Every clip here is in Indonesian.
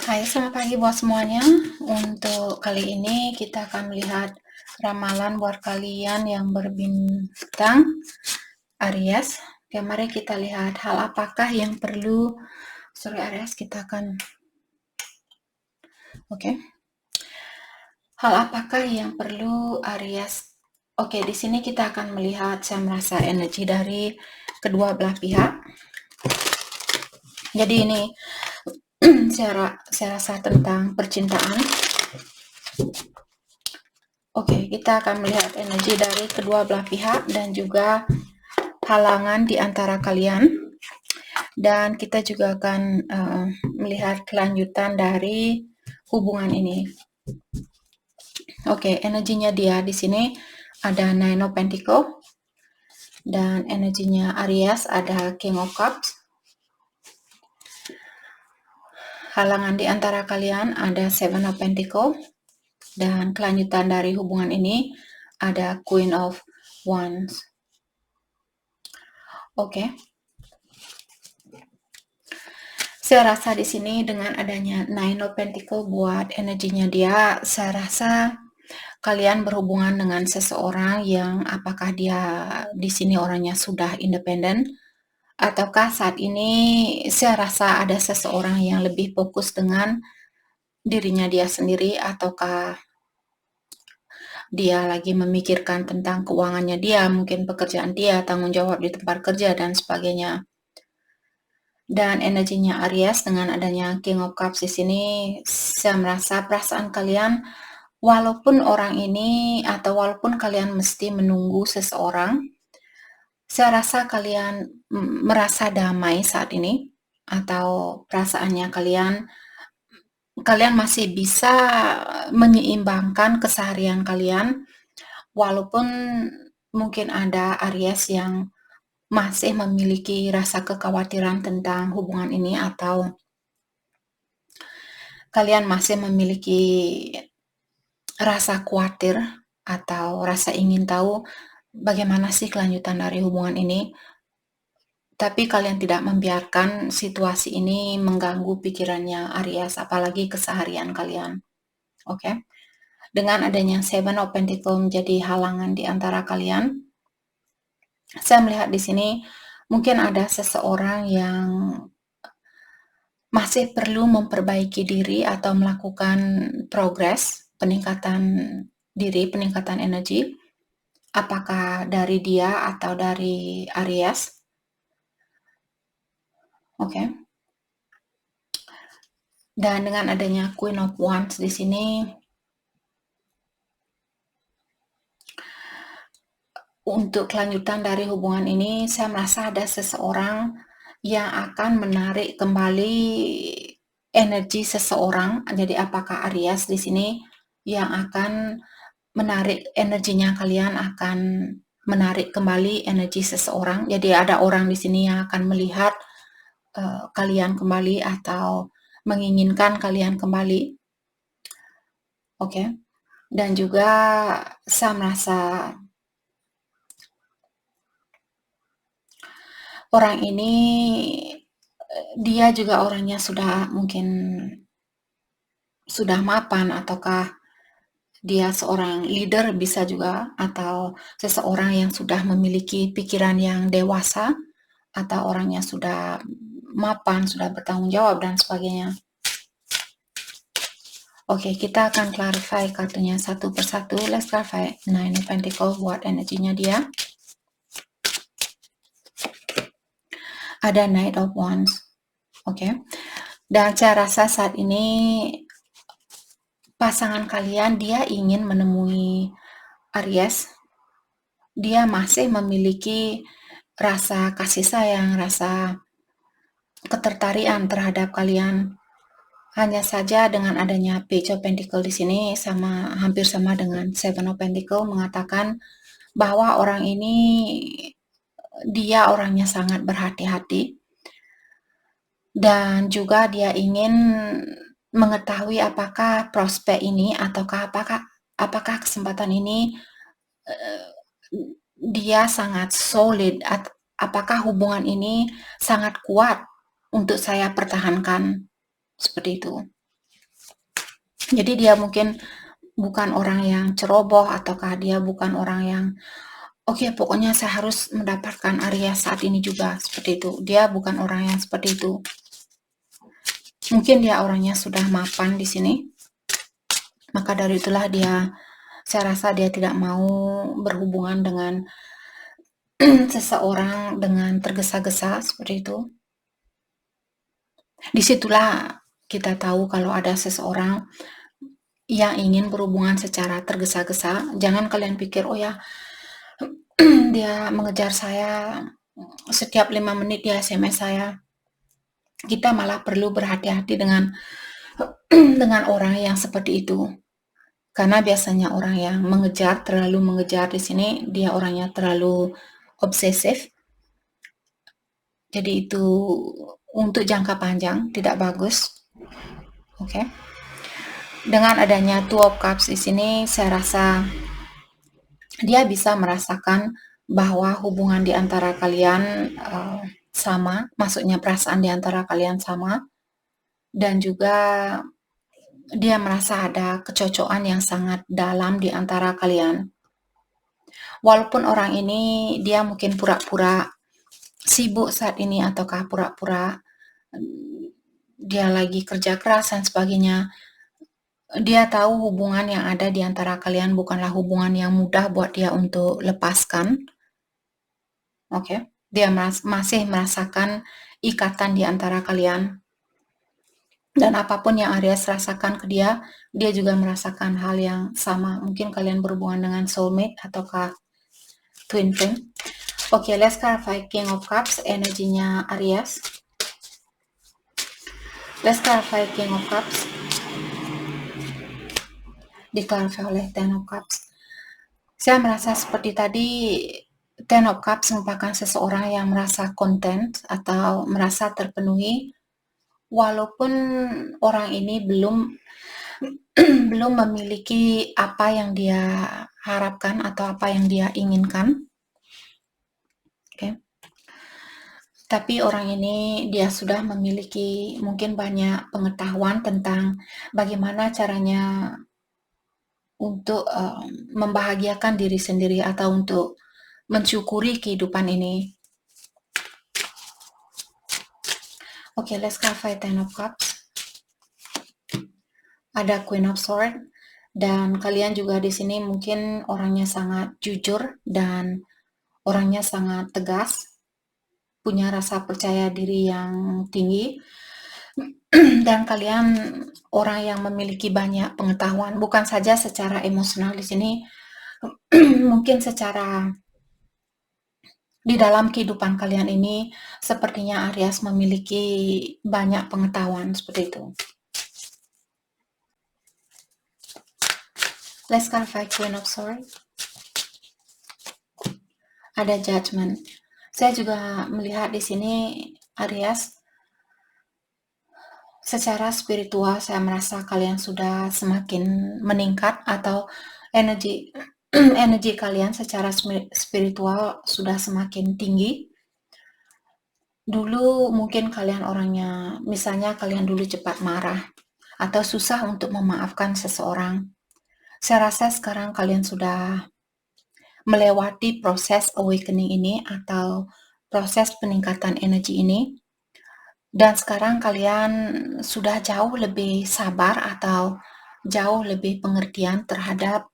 Hai, selamat pagi buat semuanya. Untuk kali ini kita akan melihat ramalan buat kalian yang berbintang Aries. Oke, mari kita lihat hal apakah yang perlu Aries, kita akan hal apakah yang perlu Aries. Oke, di sini kita akan melihat, saya merasa energi dari kedua belah pihak. Jadi ini saya rasa tentang percintaan. Oke, kita akan melihat energi dari kedua belah pihak dan juga halangan di antara kalian. Dan kita juga akan melihat kelanjutan dari hubungan ini. Oke, energinya dia di sini ada Nine of Pentacles dan energinya Aries ada King of Cups. Halangan di antara kalian ada Seven of Pentacles dan kelanjutan dari hubungan ini ada Queen of Wands. Oke. Saya rasa di sini dengan adanya Nine of Pentacles buat energinya dia, saya rasa kalian berhubungan dengan seseorang yang apakah dia di sini orangnya sudah independen, ataukah saat ini saya rasa ada seseorang yang lebih fokus dengan dirinya dia sendiri, ataukah dia lagi memikirkan tentang keuangannya dia, mungkin pekerjaan dia, tanggung jawab di tempat kerja, dan sebagainya. Dan energinya Aries dengan adanya King of Cups di sini, saya merasa perasaan kalian, walaupun orang ini atau walaupun kalian mesti menunggu seseorang, saya rasa kalian merasa damai saat ini, atau perasaannya kalian masih bisa menyeimbangkan keseharian kalian, walaupun mungkin ada Aries yang masih memiliki rasa kekhawatiran tentang hubungan ini, atau kalian masih memiliki rasa khawatir atau rasa ingin tahu bagaimana sih kelanjutan dari hubungan ini, tapi kalian tidak membiarkan situasi ini mengganggu pikirannya Aries, apalagi keseharian kalian. Oke. Dengan adanya Seven of Pentacles menjadi halangan di antara kalian, saya melihat di sini mungkin ada seseorang yang masih perlu memperbaiki diri atau melakukan progres, peningkatan diri, peningkatan energi, apakah dari dia atau dari Aries. Oke. Dan dengan adanya Queen of Wands di sini, untuk kelanjutan dari hubungan ini, saya merasa ada seseorang yang akan menarik kembali energi seseorang. Jadi apakah Aries di sini yang akan menarik energinya, kalian akan menarik kembali energi seseorang. Jadi ada orang di sini yang akan melihat kalian kembali atau menginginkan kalian kembali. Oke. Dan juga saya merasa orang ini dia juga orangnya mungkin sudah mapan, ataukah dia seorang leader bisa juga, atau seseorang yang sudah memiliki pikiran yang dewasa, atau orangnya sudah mapan, sudah bertanggung jawab, dan sebagainya. Oke, kita akan clarify kartunya satu persatu. Let's clarify Nine of Pentacles buat energinya dia. Ada Knight of Wands. Oke. Dan saya rasa saat ini pasangan kalian dia ingin menemui Aries. Dia masih memiliki rasa kasih sayang, rasa ketertarikan terhadap kalian. Hanya saja dengan adanya Page of Pentacles di sini hampir sama dengan Seven of Pentacles, mengatakan bahwa orang ini dia orangnya sangat berhati-hati, dan juga dia ingin mengetahui apakah prospek ini ataukah apakah kesempatan ini dia sangat solid, apakah hubungan ini sangat kuat untuk saya pertahankan, seperti itu. Jadi dia mungkin bukan orang yang ceroboh ataukah dia bukan orang yang oke, pokoknya saya harus mendapatkan Aries saat ini juga seperti itu. Dia bukan orang yang seperti itu. Mungkin dia orangnya sudah mapan di sini. Maka dari itulah saya rasa dia tidak mau berhubungan dengan seseorang dengan tergesa-gesa seperti itu. Disitulah kita tahu kalau ada seseorang yang ingin berhubungan secara tergesa-gesa. Jangan kalian pikir, oh ya, dia mengejar saya setiap 5 menit dia SMS saya. Kita malah perlu berhati-hati dengan orang yang seperti itu. Karena biasanya orang yang terlalu mengejar di sini, dia orangnya terlalu obsesif. Jadi itu untuk jangka panjang tidak bagus. Oke. Dengan adanya Two of Cups di sini, saya rasa dia bisa merasakan bahwa hubungan di antara kalian sama, maksudnya perasaan di antara kalian sama, dan juga dia merasa ada kecocokan yang sangat dalam di antara kalian. Walaupun orang ini dia mungkin pura-pura sibuk saat ini ataukah pura-pura dia lagi kerja keras dan sebagainya, dia tahu hubungan yang ada di antara kalian bukanlah hubungan yang mudah buat dia untuk lepaskan. Oke. Dia masih merasakan ikatan di antara kalian. Dan apapun yang Aries rasakan ke dia juga merasakan hal yang sama. Mungkin kalian berhubungan dengan soulmate ataukah twin flame. Oke, let's clarify King of Cups, energinya Aries. Let's clarify King of Cups. Diklarify oleh Ten of Cups. Saya merasa seperti tadi, Ten of Cups merupakan seseorang yang merasa content atau merasa terpenuhi, walaupun orang ini belum memiliki apa yang dia harapkan atau apa yang dia inginkan. Oke. Tapi orang ini dia sudah memiliki mungkin banyak pengetahuan tentang bagaimana caranya untuk membahagiakan diri sendiri atau untuk mensyukuri kehidupan ini. Oke, let's clarify Ten of Cups. Ada Queen of Swords dan kalian juga di sini mungkin orangnya sangat jujur dan orangnya sangat tegas, punya rasa percaya diri yang tinggi, dan kalian orang yang memiliki banyak pengetahuan, bukan saja secara emosional di sini, mungkin secara di dalam kehidupan kalian ini, sepertinya Aries memiliki banyak pengetahuan seperti itu. Let's clarify Queen of Swords. Ada Judgment. Saya juga melihat di sini Aries, secara spiritual saya merasa kalian sudah semakin meningkat atau energi kalian secara spiritual sudah semakin tinggi. Dulu mungkin kalian orangnya, misalnya kalian dulu cepat marah atau susah untuk memaafkan seseorang. Saya rasa sekarang kalian sudah melewati proses awakening ini atau proses peningkatan energi ini. Dan sekarang kalian sudah jauh lebih sabar atau jauh lebih pengertian terhadap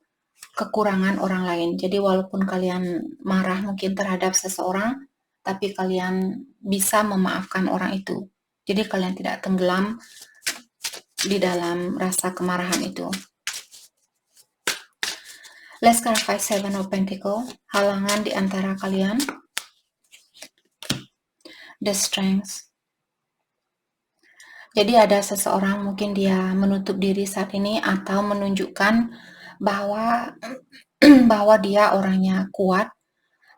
kekurangan orang lain. Jadi walaupun kalian marah mungkin terhadap seseorang, tapi kalian bisa memaafkan orang itu. Jadi kalian tidak tenggelam di dalam rasa kemarahan itu. Let's clarify Seven of Pentacles, halangan di antara kalian. The Strength. Jadi ada seseorang mungkin dia menutup diri saat ini atau menunjukkan bahwa dia orangnya kuat,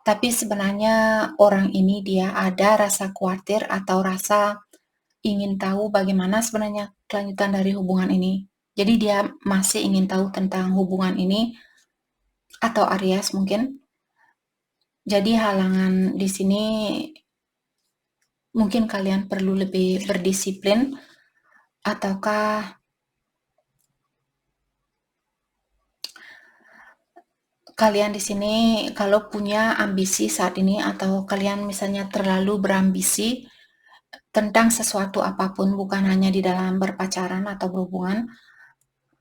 tapi sebenarnya orang ini dia ada rasa khawatir atau rasa ingin tahu bagaimana sebenarnya kelanjutan dari hubungan ini. Jadi dia masih ingin tahu tentang hubungan ini atau Aries mungkin. Jadi halangan di sini mungkin kalian perlu lebih berdisiplin ataukah kalian di sini kalau punya ambisi saat ini, atau kalian misalnya terlalu berambisi tentang sesuatu apapun, bukan hanya di dalam berpacaran atau berhubungan.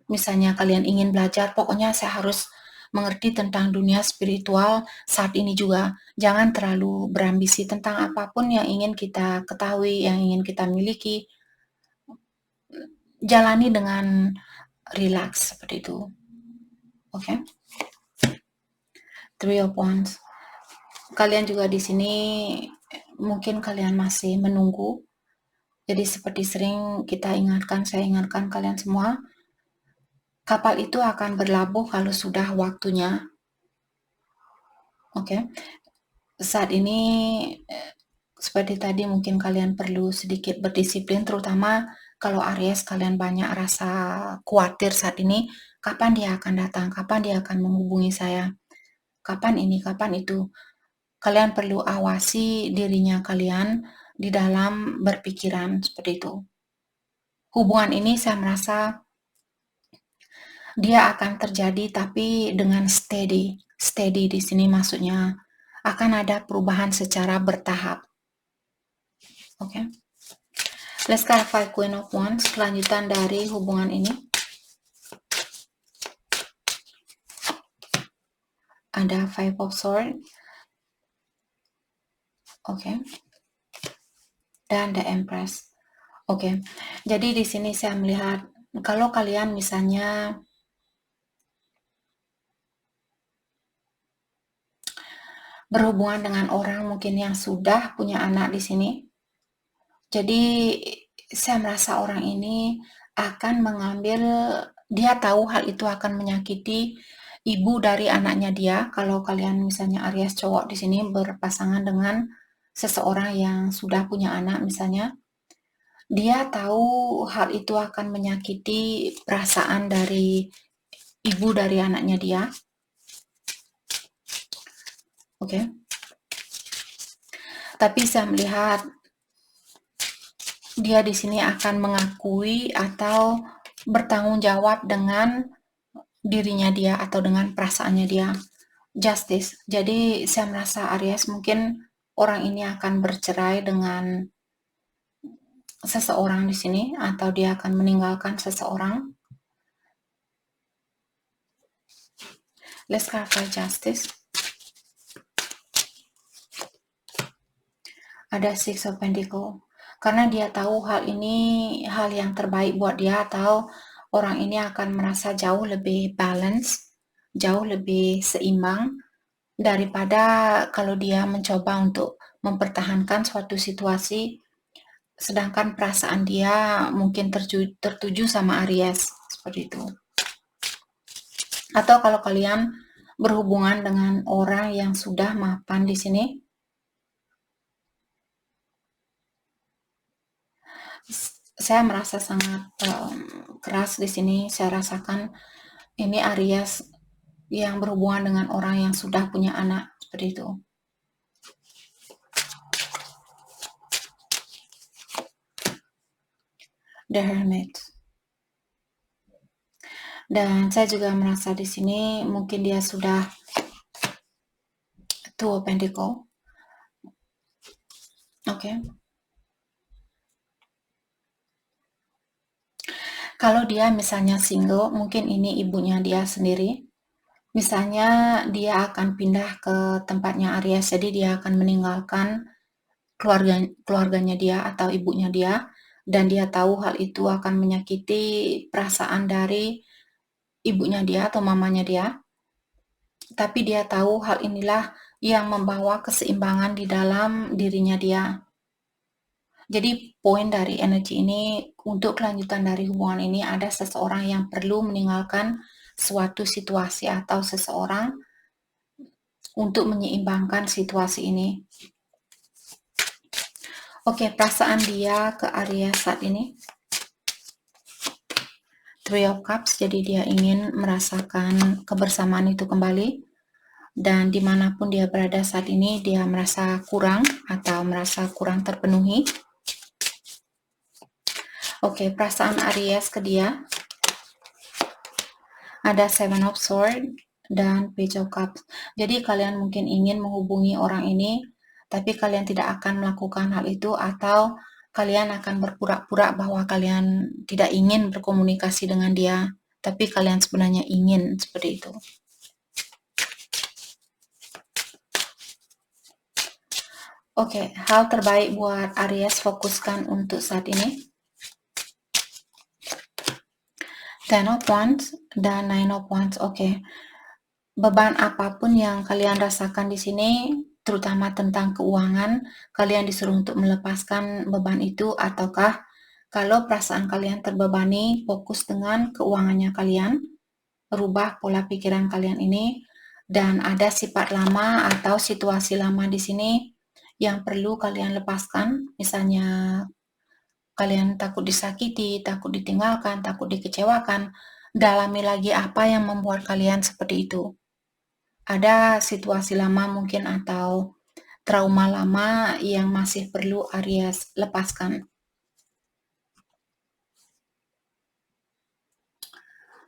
Misalnya kalian ingin belajar, pokoknya saya harus mengerti tentang dunia spiritual saat ini juga. Jangan terlalu berambisi tentang apapun yang ingin kita ketahui, yang ingin kita miliki. Jalani dengan rileks seperti itu. Oke. Okay? Three of Wands. Kalian juga di sini mungkin kalian masih menunggu. Jadi seperti sering saya ingatkan kalian semua, kapal itu akan berlabuh kalau sudah waktunya. Oke. Saat ini seperti tadi mungkin kalian perlu sedikit berdisiplin, terutama kalau Aries kalian banyak rasa khawatir saat ini, kapan dia akan datang, kapan dia akan menghubungi saya, kapan ini, kapan itu. Kalian perlu awasi dirinya kalian di dalam berpikiran seperti itu. Hubungan ini saya merasa dia akan terjadi, tapi dengan steady. Steady di sini maksudnya akan ada perubahan secara bertahap. Oke. Okay? Let's clarify Queen of Wands, kelanjutan dari hubungan ini. Ada Five of Swords. Oke. Okay. Dan The Empress. Oke. Okay. Jadi di sini saya melihat kalau kalian misalnya berhubungan dengan orang mungkin yang sudah punya anak di sini. Jadi saya merasa orang ini akan mengambil, dia tahu hal itu akan menyakiti ibu dari anaknya dia. Kalau kalian misalnya Aries cowok di sini berpasangan dengan seseorang yang sudah punya anak misalnya, dia tahu hal itu akan menyakiti perasaan dari ibu dari anaknya dia. Oke. Okay. Tapi saya melihat dia di sini akan mengakui atau bertanggung jawab dengan dirinya dia atau dengan perasaannya dia. Justice. Jadi saya merasa Aries mungkin orang ini akan bercerai dengan seseorang di sini, atau dia akan meninggalkan seseorang. Let's clarify justice. Ada Six of Pentacles. Karena dia tahu hal ini hal yang terbaik buat dia, atau orang ini akan merasa jauh lebih balance, jauh lebih seimbang daripada kalau dia mencoba untuk mempertahankan suatu situasi sedangkan perasaan dia mungkin tertuju sama Aries, seperti itu. Atau kalau kalian berhubungan dengan orang yang sudah mapan di sini, saya merasa sangat keras di sini. Saya rasakan ini Aries yang berhubungan dengan orang yang sudah punya anak, seperti itu. The Hermit. Dan saya juga merasa di sini mungkin dia sudah Two of Pentacles. Oke. Okay. Kalau dia misalnya single, mungkin ini ibunya dia sendiri. Misalnya dia akan pindah ke tempatnya Aries, jadi dia akan meninggalkan keluarganya dia atau ibunya dia, dan dia tahu hal itu akan menyakiti perasaan dari ibunya dia atau mamanya dia. Tapi dia tahu hal inilah yang membawa keseimbangan di dalam dirinya dia. Jadi poin dari energi ini, untuk kelanjutan dari hubungan ini, ada seseorang yang perlu meninggalkan suatu situasi atau seseorang untuk menyeimbangkan situasi ini. Oke, perasaan dia ke Aries saat ini. Three of Cups, jadi dia ingin merasakan kebersamaan itu kembali. Dan dimanapun dia berada saat ini, dia merasa kurang atau merasa kurang terpenuhi. Oke, perasaan Aries ke dia. Ada Seven of Swords. dan Page of Cups. Jadi kalian mungkin ingin menghubungi orang ini, tapi kalian tidak akan melakukan hal itu, atau kalian akan berpura-pura bahwa kalian tidak ingin berkomunikasi dengan dia, tapi kalian sebenarnya ingin seperti itu. Oke, hal terbaik buat Aries fokuskan untuk saat ini. Ten of Wands dan Nine of Wands. Oke. Beban apapun yang kalian rasakan di sini, terutama tentang keuangan, kalian disuruh untuk melepaskan beban itu, ataukah kalau perasaan kalian terbebani, fokus dengan keuangannya kalian, rubah pola pikiran kalian ini, dan ada sifat lama atau situasi lama di sini yang perlu kalian lepaskan. Misalnya kalian takut disakiti, takut ditinggalkan, takut dikecewakan. Dalami lagi apa yang membuat kalian seperti itu. Ada situasi lama mungkin atau trauma lama yang masih perlu Aries lepaskan.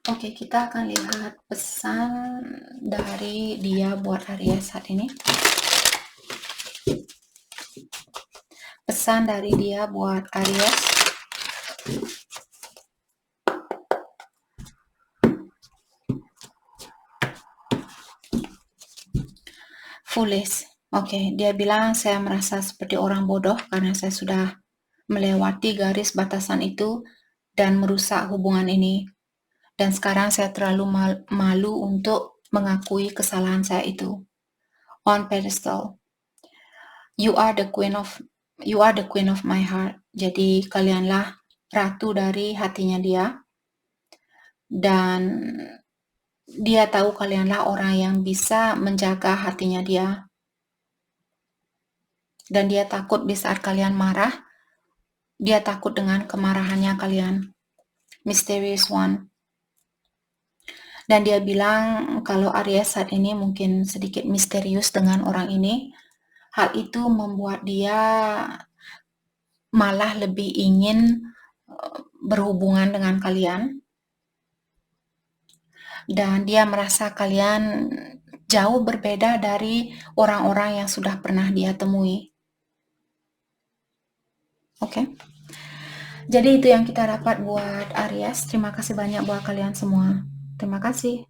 Oke, kita akan lihat pesan dari dia buat Aries saat ini. Pesan dari dia buat Aries. Foolish. Oke, dia bilang saya merasa seperti orang bodoh karena saya sudah melewati garis batasan itu dan merusak hubungan ini. Dan sekarang saya terlalu malu untuk mengakui kesalahan saya itu. On pedestal. You are the queen of my heart. Jadi kalianlah ratu dari hatinya dia. Dan dia tahu kalianlah orang yang bisa menjaga hatinya dia. Dan dia takut di saat kalian marah, dia takut dengan kemarahannya kalian. Mysterious one. Dan dia bilang kalau Aries saat ini mungkin sedikit misterius dengan orang ini, hal itu membuat dia malah lebih ingin berhubungan dengan kalian. Dan dia merasa kalian jauh berbeda dari orang-orang yang sudah pernah dia temui. Oke. Jadi itu yang kita dapat buat Aries. Terima kasih banyak buat kalian semua. Terima kasih.